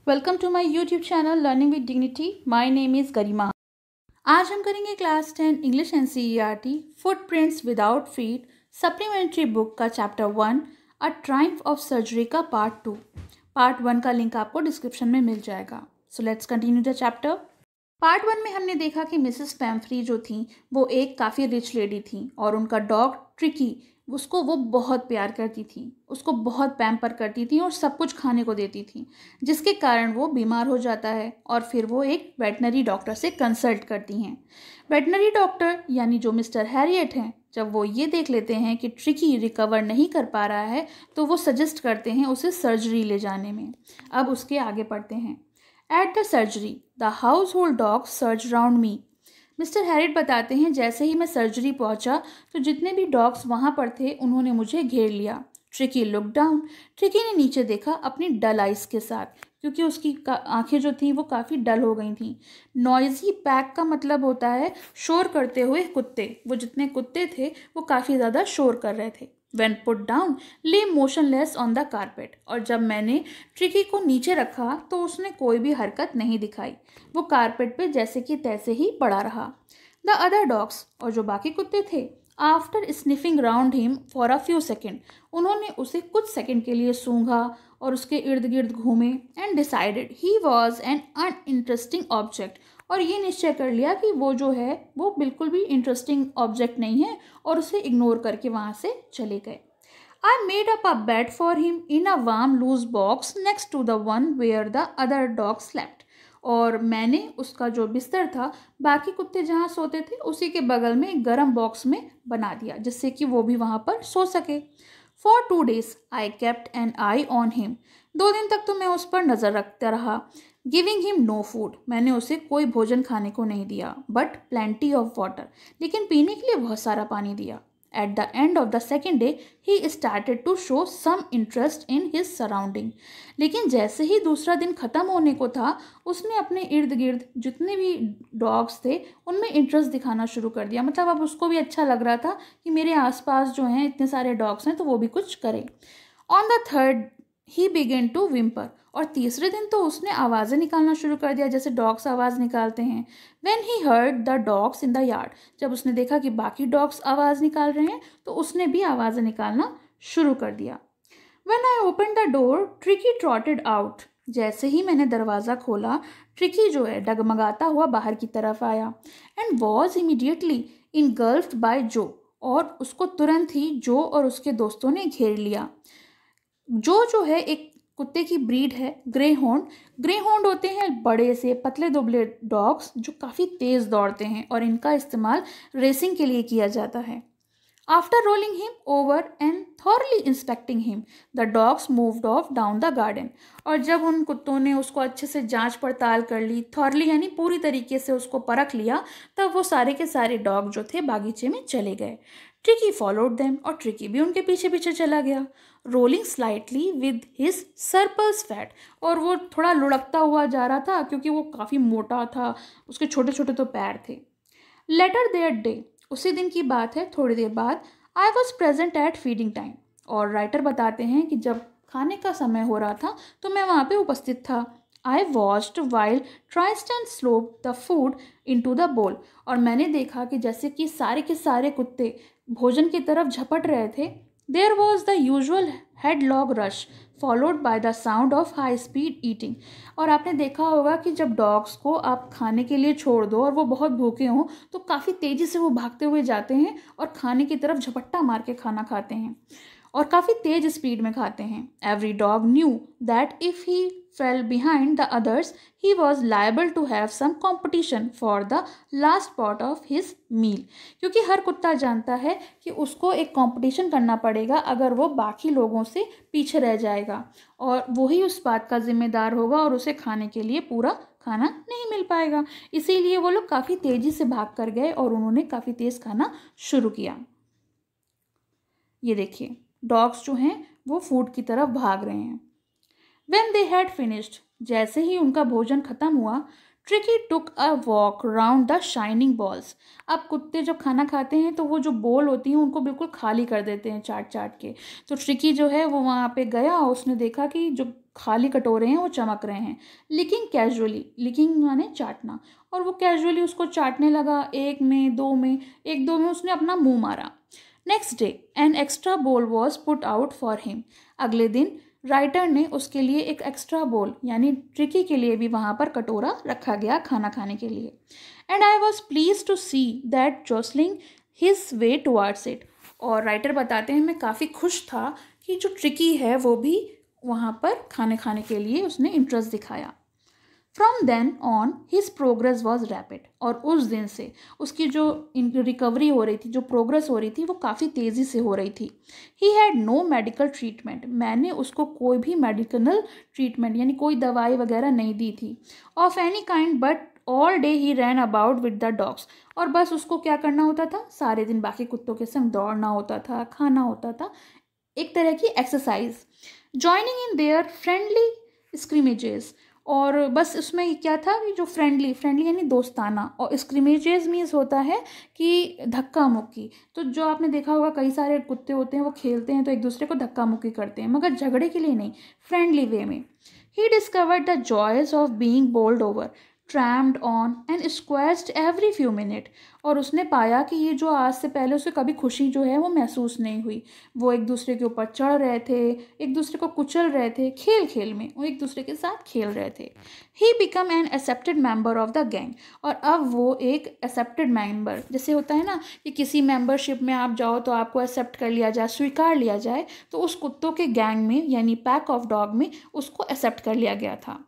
Welcome to my YouTube channel learning with dignity. My name is Garima. आज हम करेंगे class 10 English NCERT footprints without feet supplementary book का chapter 1 a triumph of surgery का part 2। Part 1 का link आपको description में मिल जाएगा। So let's continue the chapter. Part 1 में हमने देखा कि मिसेस पैम्फ्री जो थी वो एक काफ़ी रिच लेडी थी और उनका डॉग ट्रिकी उसको वो बहुत प्यार करती थी, उसको बहुत पैम्पर करती थी और सब कुछ खाने को देती थी, जिसके कारण वो बीमार हो जाता है और फिर वो एक वेटनरी डॉक्टर से कंसल्ट करती हैं। वेटनरी डॉक्टर यानी जो मिस्टर हैरियट हैं, जब वो ये देख लेते हैं कि ट्रिकी रिकवर नहीं कर पा रहा है तो वो सजेस्ट करते हैं उसे सर्जरी ले जाने में। अब उसके आगे पढ़ते हैं। At the surgery the house hold dog search round me. Mister Herriot बताते हैं, जैसे ही मैं सर्जरी पहुंचा तो जितने भी डॉग्स वहां पर थे उन्होंने मुझे घेर लिया। Tricky look down. ट्रिकी ने नीचे देखा अपनी डल आइज के साथ, क्योंकि उसकी आंखें जो थी वो काफ़ी डल हो गई थी। नॉइजी पैक का मतलब होता है शोर करते हुए कुत्ते। वो जितने कुत्ते थे वो काफ़ी ज़्यादा शोर कर रहे थे। When put down, lay motionless on the carpet। और जब मैंने ट्रिकी को नीचे रखा तो उसने कोई भी हरकत नहीं दिखाई, वो कारपेट पे जैसे कि तैसे ही पड़ा रहा। द अदर डॉग्स, और जो बाकी कुत्ते थे, after sniffing round him for a few second, उन्होंने उसे कुछ सेकेंड के लिए सूंघा और उसके इर्द गिर्द घूमे and decided he was an uninteresting object. और ये निश्चय कर लिया कि वो जो है वो बिल्कुल भी इंटरेस्टिंग ऑब्जेक्ट नहीं है और उसे इग्नोर करके वहाँ से चले गए। I made up a bed for him in a warm loose box next to the one where the other dog slept. और मैंने उसका जो बिस्तर था बाकी कुत्ते जहाँ सोते थे उसी के बगल में एक गर्म बॉक्स में बना दिया, जिससे कि वो भी वहाँ पर सो सके। For 2 days I kept an eye on him. 2 दिन तक तो मैं उस पर नज़र रखता रहा। गिविंग हिम नो फूड, मैंने उसे कोई भोजन खाने को नहीं दिया, बट प्लेंटी ऑफ वाटर, लेकिन पीने के लिए बहुत सारा पानी दिया। At the end of the second day he started to show some interest in his surrounding. लेकिन जैसे ही दूसरा दिन ख़त्म होने को था उसने अपने इर्द गिर्द जितने भी डॉग्स थे उनमें इंटरेस्ट दिखाना शुरू कर दिया। मतलब अब उसको भी अच्छा लग रहा था कि मेरे आसपास जो हैं इतने सारे डॉग्स हैं तो वो भी कुछ करे। On the third he began to whimper, और तीसरे दिन तो उसने आवाज़ें निकालना शुरू कर दिया जैसे डॉग्स आवाज़ निकालते हैं। When he heard the dogs in the yard, जब उसने देखा कि बाकी डॉग्स आवाज़ निकाल रहे हैं तो उसने भी आवाज़ें निकालना शुरू कर दिया। When I open the door tricky trotted out. जैसे ही मैंने दरवाज़ा खोला ट्रिकी जो है डगमगाता हुआ बाहर की तरफ आया and was immediately engulfed by जो, और उसको तुरंत ही जो और उसके दोस्तों ने घेर लिया। जो है एक कुत्ते की ब्रीड है ग्रे होंड। ग्रे होंड होते हैं बड़े से पतले दुबले डॉग्स जो काफ़ी तेज़ दौड़ते हैं और इनका इस्तेमाल रेसिंग के लिए किया जाता है। After rolling him over and thoroughly inspecting him the dogs moved of down the garden. और जब उन कुत्तों ने उसको अच्छे से जांच पड़ताल कर ली, थॉरली यानी पूरी तरीके से उसको परख लिया, तब वो सारे के सारे डॉग जो थे बागीचे में चले गए। ट्रिकी फॉलोड देम, और ट्रिकी भी उनके पीछे पीछे चला गया। Rolling slightly with his surplus fat, और वो थोड़ा लुढ़कता हुआ जा रहा था क्योंकि वो काफ़ी मोटा था, उसके छोटे छोटे तो पैर थे। लेटर देयर डे, उसी दिन की बात है, थोड़ी देर बाद, I was present at feeding time. और राइटर बताते हैं कि जब खाने का समय हो रहा था तो मैं वहाँ पे उपस्थित था। I watched while Tristan slop the food into the bowl, और मैंने देखा कि जैसे कि सारे के सारे कुत्ते भोजन की तरफ झपट रहे थे। There was the usual headlong rush followed by the sound of high speed eating. और आपने देखा होगा कि जब डॉग्स को आप खाने के लिए छोड़ दो और वो बहुत भूखे हों तो काफ़ी तेज़ी से वो भागते हुए जाते हैं और खाने की तरफ झपट्टा मार के खाना खाते हैं और काफ़ी तेज़ स्पीड में खाते हैं। Every dog knew that if he fell behind the others he was liable to have some competition for the last part of his meal. क्योंकि हर कुत्ता जानता है कि उसको एक कॉम्पिटिशन करना पड़ेगा अगर वो बाकी लोगों से पीछे रह जाएगा, और वही उस बात का जिम्मेदार होगा और उसे खाने के लिए पूरा खाना नहीं मिल पाएगा। इसीलिए वो लोग काफ़ी तेज़ी से भाग कर गए और उन्होंने काफ़ी तेज़ खाना शुरू किया। ये देखिए डॉग्स जो हैं वो फूड की तरफ भाग रहे हैं। When they had finished, जैसे ही उनका भोजन खत्म हुआ, tricky took a walk round the shining balls. अब कुत्ते जब खाना खाते हैं तो वो जो बॉल होती हैं उनको बिल्कुल खाली कर देते हैं चाट चाट के। तो ट्रिकी जो है वो वहाँ पे गया, उसने देखा कि जो खाली कटोरे हैं वो चमक रहे हैं, लेकिन कैजुअली, लिकिंग माने चाटना, और वो कैजुअली उसको चाटने लगा। एक में, दो में, एक दो में उसने अपना मुंह मारा। नेक्स्ट डे एन एक्स्ट्रा बोल was put out for him. अगले दिन राइटर ने उसके लिए एक एक्स्ट्रा बोल यानी ट्रिकी के लिए भी वहाँ पर कटोरा रखा गया खाना खाने के लिए। And I was please to see that jostling his way towards it. और राइटर बताते हैं मैं काफ़ी खुश था कि जो ट्रिकी है वो भी वहाँ पर खाने खाने के लिए उसने इंटरेस्ट दिखाया। From then on his progress was rapid. और उस दिन से उसकी जो रिकवरी हो रही थी, जो प्रोग्रेस हो रही थी, वो काफ़ी तेज़ी से हो रही थी। He had no medical treatment. मैंने उसको कोई भी मेडिकल ट्रीटमेंट यानी कोई दवाई वगैरह नहीं दी थी of any kind, but all day he ran about with the dogs. और बस उसको क्या करना होता था, सारे दिन बाकी कुत्तों के संग दौड़ना होता था, खाना होता था, एक तरह की exercise, joining in their friendly scrimmages. और बस उसमें क्या था कि जो फ्रेंडली फ्रेंडली यानी दोस्ताना, और स्क्रीमेजेस मीन्स होता है कि धक्का मुक्की। तो जो आपने देखा होगा कई सारे कुत्ते होते हैं वो खेलते हैं तो एक दूसरे को धक्का मुक्की करते हैं, मगर झगड़े के लिए नहीं, फ्रेंडली वे में। He discovered the joys of being bowled over, trampled on and squashed every few minute. और उसने पाया कि ये जो आज से पहले उसे कभी खुशी जो है वो महसूस नहीं हुई। वो एक दूसरे के ऊपर चढ़ रहे थे, एक दूसरे को कुचल रहे थे, खेल खेल में वो एक दूसरे के साथ खेल रहे थे। He become an accepted member of the gang. और अब वो एक एक्सेप्टेड मेंबर, जैसे होता है ना कि किसी मेंबरशिप में आप जाओ तो आपको एक्सेप्ट कर लिया जाए, स्वीकार लिया जाए, तो उस कुत्तों के गैंग में यानी पैक ऑफ डॉग में उसको एक्सेप्ट कर लिया गया था।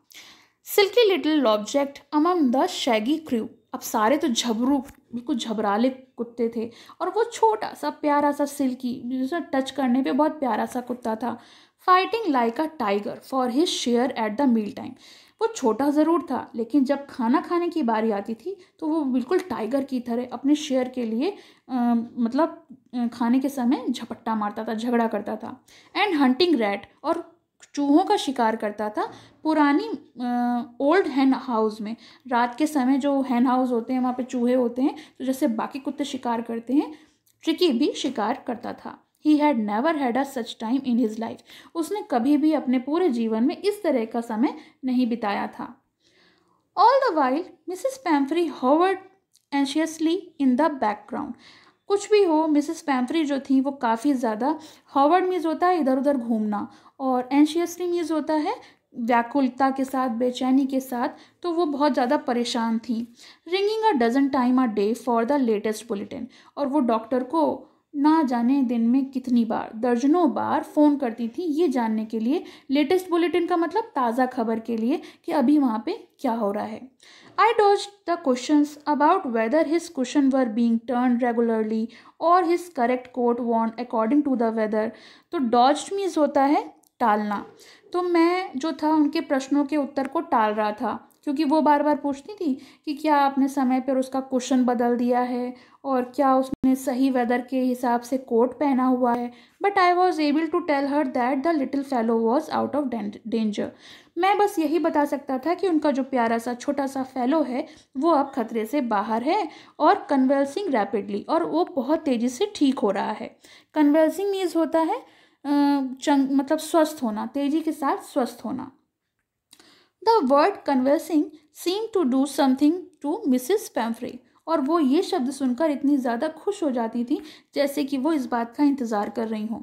Silky little object among the shaggy crew. अब सारे तो झबरू, बिल्कुल झबराले कुत्ते थे, और वो छोटा सा प्यारा सा सिल्की, जिसे टच करने पे बहुत प्यारा सा कुत्ता था, fighting like a tiger for his share at the meal time. वो छोटा ज़रूर था, लेकिन जब खाना खाने की बारी आती थी तो वो बिल्कुल टाइगर की तरह अपने शेयर के लिए खाने के समय झपट्टा मारता था, झगड़ा करता था। एंड हंटिंग रैट, और चूहों का शिकार करता था पुरानी ओल्ड हैन हाउस में। रात के समय जो हैन हाउस होते हैं वहाँ पे चूहे होते हैं, तो जैसे बाकी कुत्ते शिकार करते हैं, ट्रिकी भी शिकार करता था। He had never had a such time in his life. उसने कभी भी अपने पूरे जीवन में इस तरह का समय नहीं बिताया था। All the while Mrs Pomfrey Howard anxiously in the background. कुछ भी हो, मिसेस पैम्फ्री जो थी वो काफ़ी ज़्यादा, हॉवर्ड मीन्स होता है इधर उधर घूमना, और एंशियसली मीन्स होता है व्याकुलता के साथ, बेचैनी के साथ, तो वो बहुत ज़्यादा परेशान थी। Ringing a dozen time a day for the latest bulletin. और वो डॉक्टर को ना जाने दिन में कितनी बार, दर्जनों बार फ़ोन करती थी ये जानने के लिए, लेटेस्ट बुलेटिन का मतलब ताज़ा खबर के लिए कि अभी वहाँ पे क्या हो रहा है। I dodged the questions about whether his cushion were being turned regularly or his correct coat worn according to the weather। तो dodged means होता है टालना। तो मैं जो था उनके प्रश्नों के उत्तर को टाल रहा था, क्योंकि वो बार बार पूछती थी कि क्या आपने समय पर उसका कुशन बदल दिया है, और क्या उसने सही वेदर के हिसाब से कोट पहना हुआ है। But I was able to tell her that the little fellow was out of danger. मैं बस यही बता सकता था कि उनका जो प्यारा सा छोटा सा फेलो है वो अब खतरे से बाहर है, और कन्वल्सिंग रैपिडली, और वो बहुत तेज़ी से ठीक हो रहा है। कन्वल्सिंग मीन्स होता है मतलब स्वस्थ होना, तेज़ी के साथ स्वस्थ होना। The word conversing seem to do something to Mrs Pumphrey. और वो ये शब्द सुनकर इतनी ज़्यादा खुश हो जाती थी जैसे कि वो इस बात का इंतज़ार कर रही हों।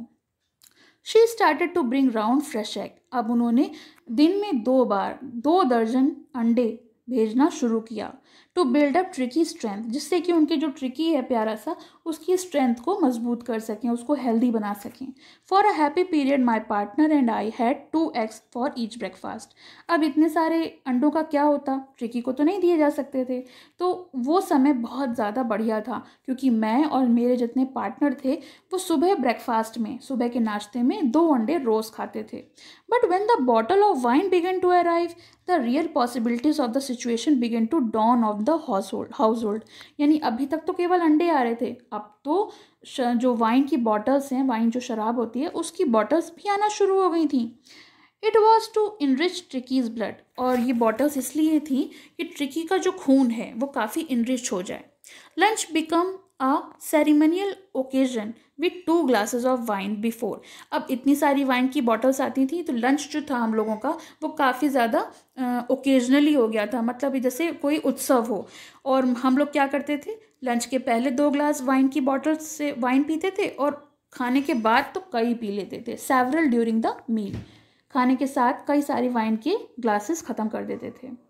She started to bring round fresh egg. अब उन्होंने दिन में 2 बार 2 दर्जन अंडे भेजना शुरू किया। To build up Tricki strength, जिससे कि उनके जो ट्रिकी है प्यारा सा, उसकी स्ट्रेंथ को मजबूत कर सकें, उसको हेल्दी बना सकें। For a happy period my partner and I had 2 eggs for each breakfast. अब इतने सारे अंडों का क्या होता, ट्रिकी को तो नहीं दिए जा सकते थे, तो वो समय बहुत ज़्यादा बढ़िया था, क्योंकि मैं और मेरे जितने पार्टनर थे वो सुबह ब्रेकफास्ट में, सुबह के नाश्ते में 2 अंडे रोज़ खाते थे। But when the bottle of wine began to arrive, the real possibilities of the situation began to dawn of the household. यानी अभी तक तो केवल अंडे आ रहे थे, अब तो जो वाइन की बॉटल्स हैं, वाइन जो शराब होती है उसकी बॉटल्स भी आना शुरू हो गई थी। It was to enrich Tricki's blood, और ये बॉटल्स इसलिए थी कि ट्रिकी का जो खून है वो काफ़ी इनरिच हो जाए। Lunch become a ceremonial occasion with 2 glasses of wine before. अब इतनी सारी वाइन की बॉटल्स आती थी तो लंच जो था हम लोगों का वो काफ़ी ज़्यादा ओकेजनली हो गया था, मतलब जैसे कोई उत्सव हो। और हम लोग क्या करते थे, लंच के पहले 2 ग्लास वाइन की बॉटल्स से वाइन पीते थे और खाने के बाद तो कई पी लेते थे, सेवरल ड्यूरिंग द मील। खाने के साथ कई सारी वाइन के ग्लासेस ख़त्म कर देते थे।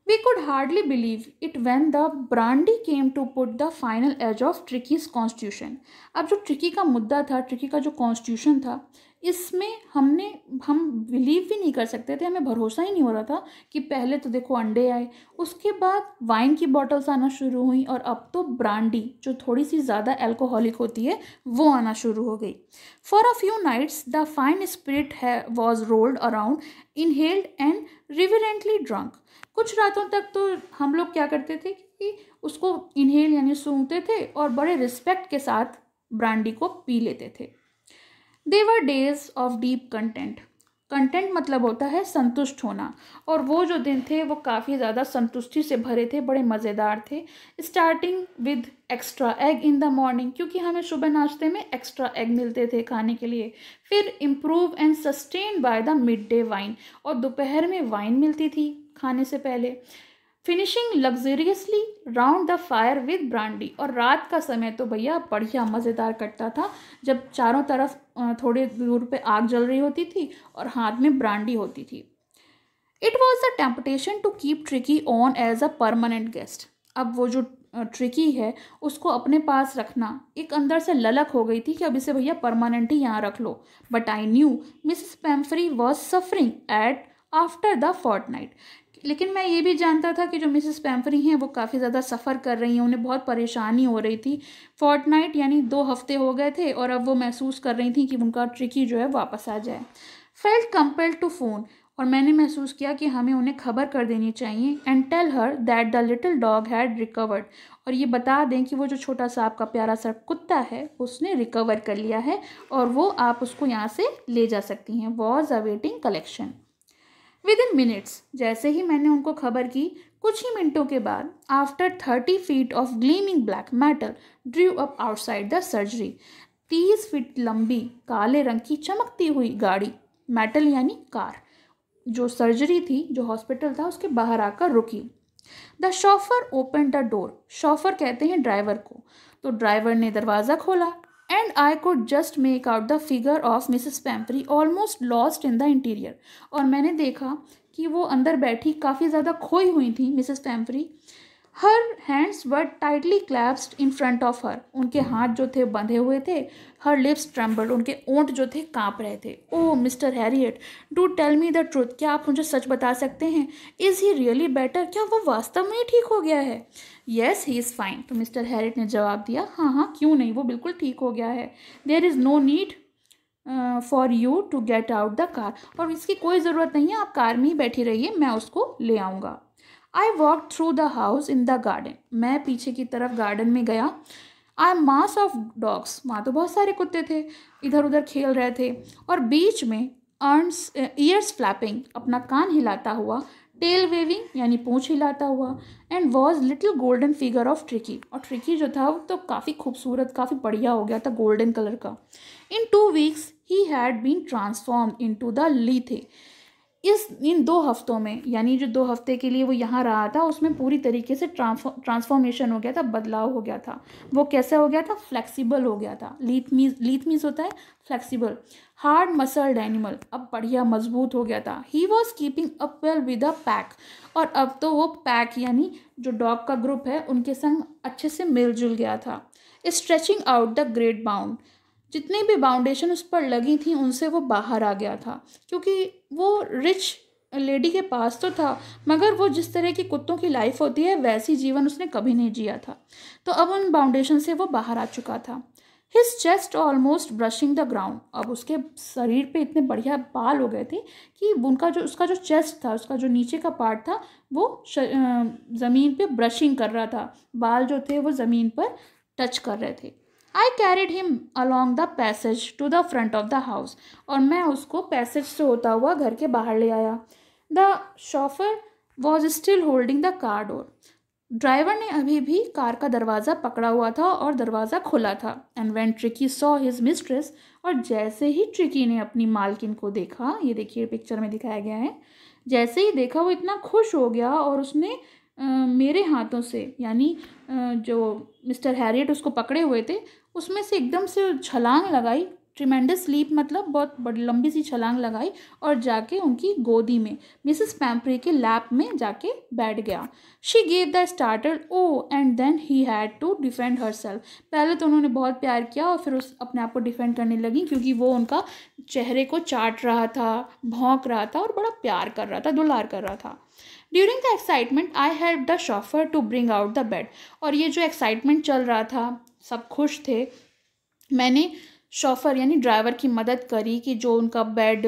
We could hardly believe it when the brandy came to put the final edge of Tricky's constitution. अब जो ट्रिकी का मुद्दा था, ट्रिकी का जो कॉन्स्टिट्यूशन था, इसमें हम बिलीव भी नहीं कर सकते थे, हमें भरोसा ही नहीं हो रहा था कि पहले तो देखो अंडे आए, उसके बाद वाइन की बॉटल्स आना शुरू हुई और अब तो ब्रांडी जो थोड़ी सी ज़्यादा अल्कोहलिक होती है वो आना शुरू हो गई। For a few nights the fine spirit was rolled around, inhaled and reverently drunk. कुछ रातों तक तो हम लोग क्या करते थे कि उसको इनहेल यानी सूंघते थे और बड़े रिस्पेक्ट के साथ ब्रांडी को पी लेते थे। They were days of deep content. Content मतलब होता है संतुष्ट होना, और वो जो दिन थे वो काफ़ी ज़्यादा संतुष्टि से भरे थे, बड़े मज़ेदार थे। Starting with extra egg in the morning, क्योंकि हमें सुबह नाश्ते में एक्स्ट्रा एग मिलते थे खाने के लिए। फिर improve and sustain by the mid day wine, और दोपहर में वाइन मिलती थी खाने से पहले। Finishing luxuriously round the fire with brandy, और रात का समय तो भैया बढ़िया मज़ेदार कटता था जब चारों तरफ थोड़े दूर पे आग जल रही होती थी और हाथ में ब्रांडी होती थी। It was the temptation to keep Tricki on as a permanent guest. अब वो जो ट्रिकी है उसको अपने पास रखना एक अंदर से ललक हो गई थी कि अब इसे भैया परमानेंट ही यहाँ रख लो। But I knew Mrs Pumphrey was suffering at after the fortnight. लेकिन मैं ये भी जानता था कि जो मिसेस पेम्फ्री हैं वो काफ़ी ज़्यादा सफ़र कर रही हैं, उन्हें बहुत परेशानी हो रही थी। फोर्टनाइट यानी 2 हफ्ते हो गए थे और अब वो महसूस कर रही थी कि उनका ट्रिकी जो है वापस आ जाए। फेल्ट कंपेल्ड टू फ़ोन, और मैंने महसूस किया कि हमें उन्हें खबर कर देनी चाहिए। And tell her that the little dog had recovered, और ये बता दें कि वो जो छोटा सा आपका प्यारा सा कुत्ता है उसने रिकवर कर लिया है और वो आप उसको यहाँ से ले जा सकती हैं। Was awaiting collection with in minutes. जैसे ही मैंने उनको खबर की, कुछ ही मिनटों के बाद, after 30 feet of gleaming black metal Drew up outside the surgery. 30 feet लंबी काले रंग की चमकती हुई गाड़ी, मेटल यानी कार, जो सर्जरी थी, जो हॉस्पिटल था, उसके बाहर आकर रुकी। The chauffeur open the door, chauffeur कहते हैं ड्राइवर को, तो ड्राइवर ने दरवाज़ा खोला। And I could just make out the figure of Mrs Pumphrey almost lost in the interior, और मैंने देखा कि वो अंदर बैठी काफ़ी ज़्यादा खोई हुई थी Mrs Pumphrey. Her hands were tightly clasped in front of her, उनके हाथ जो थे बंधे हुए थे। हर लिप्स ट्रेम्बल्ड, उनके ओंठ जो थे काँप रहे थे। Oh Mr Herriot, do tell me the truth, क्या आप मुझे सच बता सकते हैं? इज़ ही रियली बेटर, क्या वो वास्तव में ही ठीक हो गया है? येस ही इज़ फाइन, तो मिस्टर हैरियट ने जवाब दिया, हाँ हाँ क्यों नहीं, वो बिल्कुल ठीक हो गया है। There is no need for you to get out the car, और इसकी कोई ज़रूरत नहीं है, आप कार में ही बैठी रहिए, मैं उसको ले आऊँगा। I walk through the house in the garden, मैं पीछे की तरफ गार्डन में गया। आई मास ऑफ डॉग्स, वहाँ तो बहुत सारे कुत्ते थे, इधर उधर खेल रहे थे, और बीच में अर्न्स ईयर्स फ्लैपिंग, अपना कान हिलाता हुआ, टेल वेविंग यानी पूँछ हिलाता हुआ, and was little golden figure of tricky, और ट्रिकी जो था वो तो काफ़ी खूबसूरत, काफ़ी बढ़िया हो गया था, गोल्डन कलर का। इन 2 वीक्स ही had been transform into the lithe, इन 2 हफ्तों में, यानी जो 2 हफ्ते के लिए वो यहाँ रहा था उसमें पूरी तरीके से ट्रांसफॉर्मेशन हो गया था, बदलाव हो गया था। वो कैसे हो गया था? फ्लेक्सिबल हो गया था। लीथ मीन्स होता है फ्लेक्सिबल। हार्ड मसल्ड एनिमल, अब बढ़िया मजबूत हो गया था। He was keeping up well with a pack, और अब तो वो पैक यानी जो डॉग का ग्रुप है उनके संग अच्छे से मिलजुल गया था। Stretching out the great bound, जितनी भी बाउंडेशन उस पर लगी थी उनसे वो बाहर आ गया था, क्योंकि वो रिच लेडी के पास तो था मगर वो जिस तरह की कुत्तों की लाइफ होती है वैसी जीवन उसने कभी नहीं जिया था, तो अब उन बाउंडेशन से वो बाहर आ चुका था। His chest almost brushing the ground, अब उसके शरीर पे इतने बढ़िया बाल हो गए थे कि उसका जो चेस्ट था, उसका जो नीचे का पार्ट था वो ज़मीन पे ब्रशिंग कर रहा था, बाल जो थे वो ज़मीन पर टच कर रहे थे। I carried him along the passage to the front of the house, और मैं उसको पैसेज से होता हुआ घर के बाहर ले आया। The chauffeur was still holding the car door, driver ने अभी भी कार का दरवाज़ा पकड़ा हुआ था और दरवाज़ा खुला था। And when tricky saw his mistress, और जैसे ही ट्रिकी ने अपनी मालकिन को देखा, ये देखिए पिक्चर में दिखाया गया है, जैसे ही देखा वो इतना खुश हो गया और उसने मेरे हाथों से, यानी जो मिस्टर हैरियट उसको पकड़े हुए थे, उसमें से एकदम से छलांग लगाई, ट्रिमेंडस लीप मतलब बहुत बड़ी लंबी सी छलांग लगाई, और जाके उनकी गोदी में मिसेस पैम्फ्रे के लैप में जाके बैठ गया। She gave the startle oh and then he had to defend herself. पहले तो उन्होंने बहुत प्यार किया और फिर उस अपने आप को डिफेंड करने लगी, क्योंकि वो उनका चेहरे को चाट रहा था, भौंक रहा था और बड़ा प्यार कर रहा था, दुलार कर रहा था। During the excitement I help the chauffeur to bring out the bed. और ये जो एक्साइटमेंट चल रहा था, सब खुश थे, मैंने शॉफर यानी ड्राइवर की मदद करी कि जो उनका bed,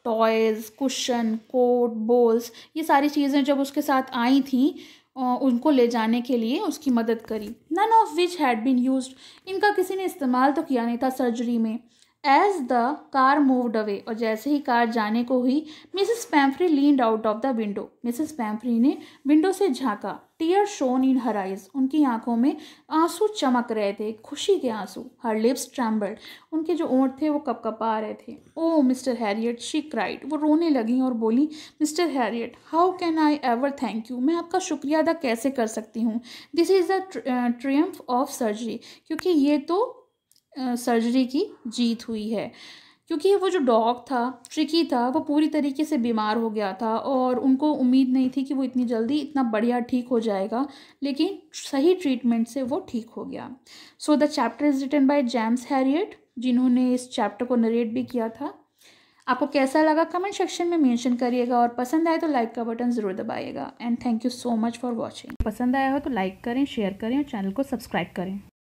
toys, cushion, coat, bowls, ये सारी चीज़ें जब उसके साथ आई थी उनको ले जाने के लिए उसकी मदद करी। None of which had been used, इनका किसी ने इस्तेमाल तो किया नहीं था सर्जरी में। As the car moved away, और जैसे ही कार जाने को हुई, Mrs Pumphrey leaned out of the window, Mrs Pumphrey ने विंडो से झांका। Tear shone in her eyes, उनकी आंखों में आंसू चमक रहे थे, खुशी के आंसू। हर लिप्स ट्रैम्बल्ड, उनके जो ओंठ थे वो कपकपा रहे थे। ओ मिस्टर हैरियट, शी क्राइड, वो रोने लगी और बोली, mister Harriet, how can I ever thank you, मैं आपका शुक्रिया अदा कैसे कर सकती हूँ। This is the Triumph of surgery, क्योंकि ये तो सर्जरी की जीत हुई है। क्योंकि वो जो डॉग था, ट्रिकी था, वो पूरी तरीके से बीमार हो गया था और उनको उम्मीद नहीं थी कि वो इतनी जल्दी इतना बढ़िया ठीक हो जाएगा, लेकिन सही ट्रीटमेंट से वो ठीक हो गया। So the chapter is written by James Herriot, जिन्होंने इस चैप्टर को नरेट भी किया था। आपको कैसा लगा कमेंट सेक्शन में मेंशन करिएगा, और पसंद आए तो लाइक का बटन ज़रूर दबाइएगा। And thank you so much for watching. पसंद आया हो तो लाइक करें, शेयर करें और चैनल को सब्सक्राइब करें।